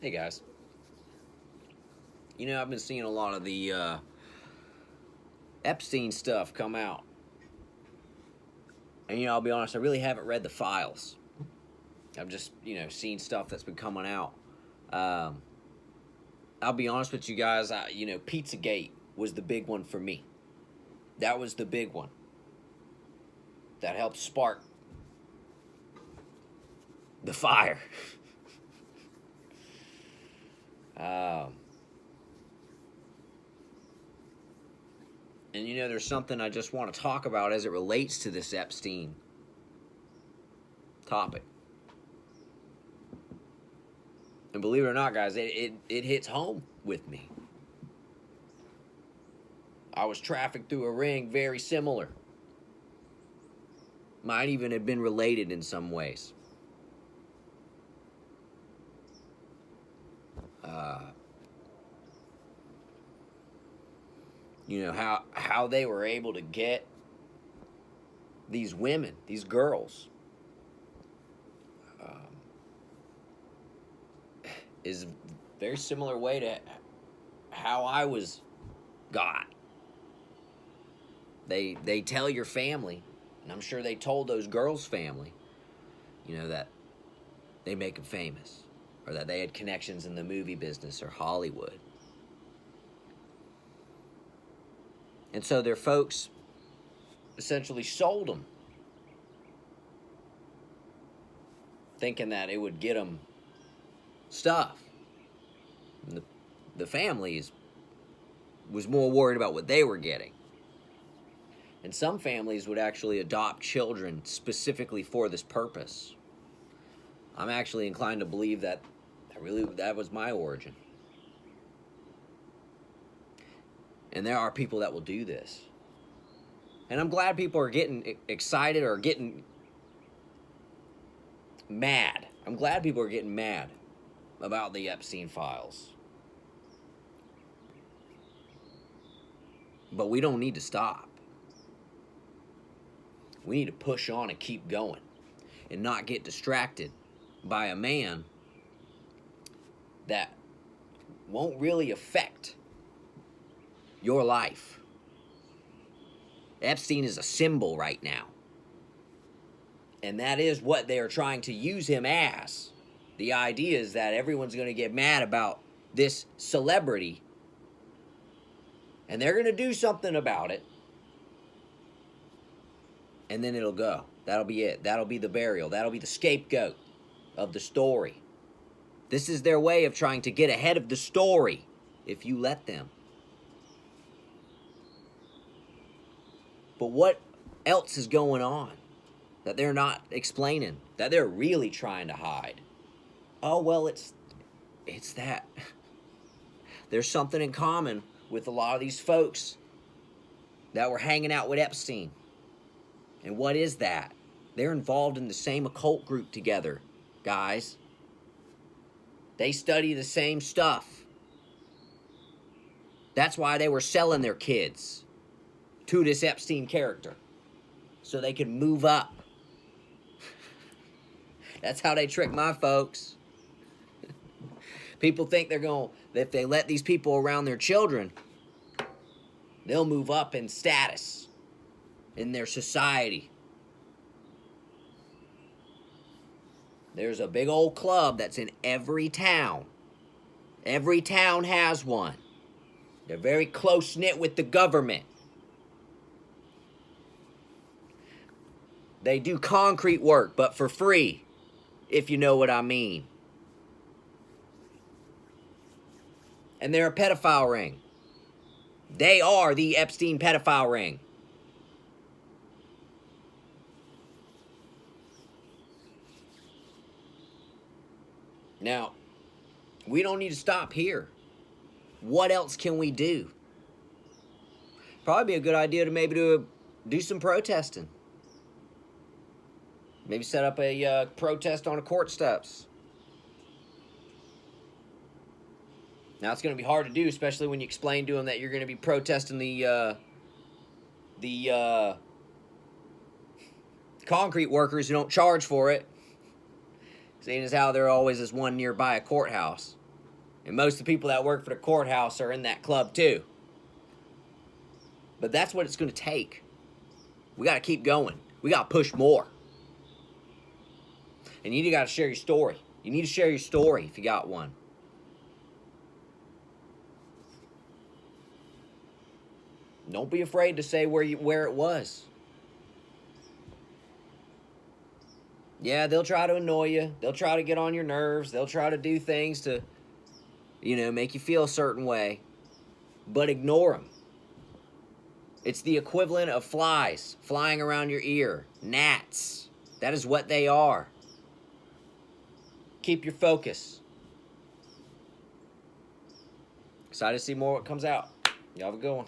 Hey guys, I've been seeing a lot of the Epstein stuff come out, and I'll be honest, I really haven't read the files. I've just seen stuff that's been coming out. Um, I'll be honest with you guys, Pizzagate was the big one for me. That was the big one that helped spark the fire. um, and there's something I just want to talk about as it relates to this Epstein topic. And believe it or not, guys, it hits home with me. I was trafficked through a ring very similar. Might even have been related in some ways. Uh, how they were able to get these women, these girls, is a very similar way to how I was got. They tell your family, and I'm sure they told those girls' family, that they make them famous, or that they had connections in the movie business or Hollywood. And so their folks essentially sold them, thinking that it would get them stuff. And the families was more worried about what they were getting. And some families would actually adopt children specifically for this purpose. I'm actually inclined to believe that that was my origin. And there are people that will do this. And I'm glad people are getting excited or getting mad. I'm glad people are getting mad about the Epstein files. But we don't need to stop. We need to push on and keep going and not get distracted by a man that won't really affect your life. Epstein is a symbol right now. And that is what they are trying to use him as. The idea is that everyone's going to get mad about this celebrity, and they're going to do something about it, and then it'll go. That'll be it. That'll be the burial. That'll be the scapegoat of the story. This is their way of trying to get ahead of the story, if you let them. But what else is going on that they're not explaining, that they're really trying to hide? Oh, well, it's that. There's something in common with a lot of these folks that were hanging out with Epstein. And what is that? They're involved in the same occult group together, guys. They study the same stuff. That's why they were selling their kids to this Epstein character, so they could move up. That's how they trick my folks. People think they're going to, if they let these people around their children, they'll move up in status in their society. There's a big old club that's in every town. Every town has one. They're very close-knit with the government. They do concrete work, but for free, if you know what I mean. And they're a pedophile ring. They are the Epstein pedophile ring. Now, we don't need to stop here. What else can we do? Probably be a good idea to maybe do some protesting. Maybe set up a protest on a court steps. Now, it's going to be hard to do, especially when you explain to them that you're going to be protesting the concrete workers who don't charge for it. Seeing as how there always is one nearby a courthouse. And most of the people that work for the courthouse are in that club too. But that's what it's going to take. We got to keep going. We got to push more. And you got to share your story. You need to share your story if you got one. Don't be afraid to say where it was. Yeah, they'll try to annoy you. They'll try to get on your nerves. They'll try to do things to, make you feel a certain way. But ignore them. It's the equivalent of flies flying around your ear. Gnats. That is what they are. Keep your focus. Excited to see more what comes out. Y'all have a good one.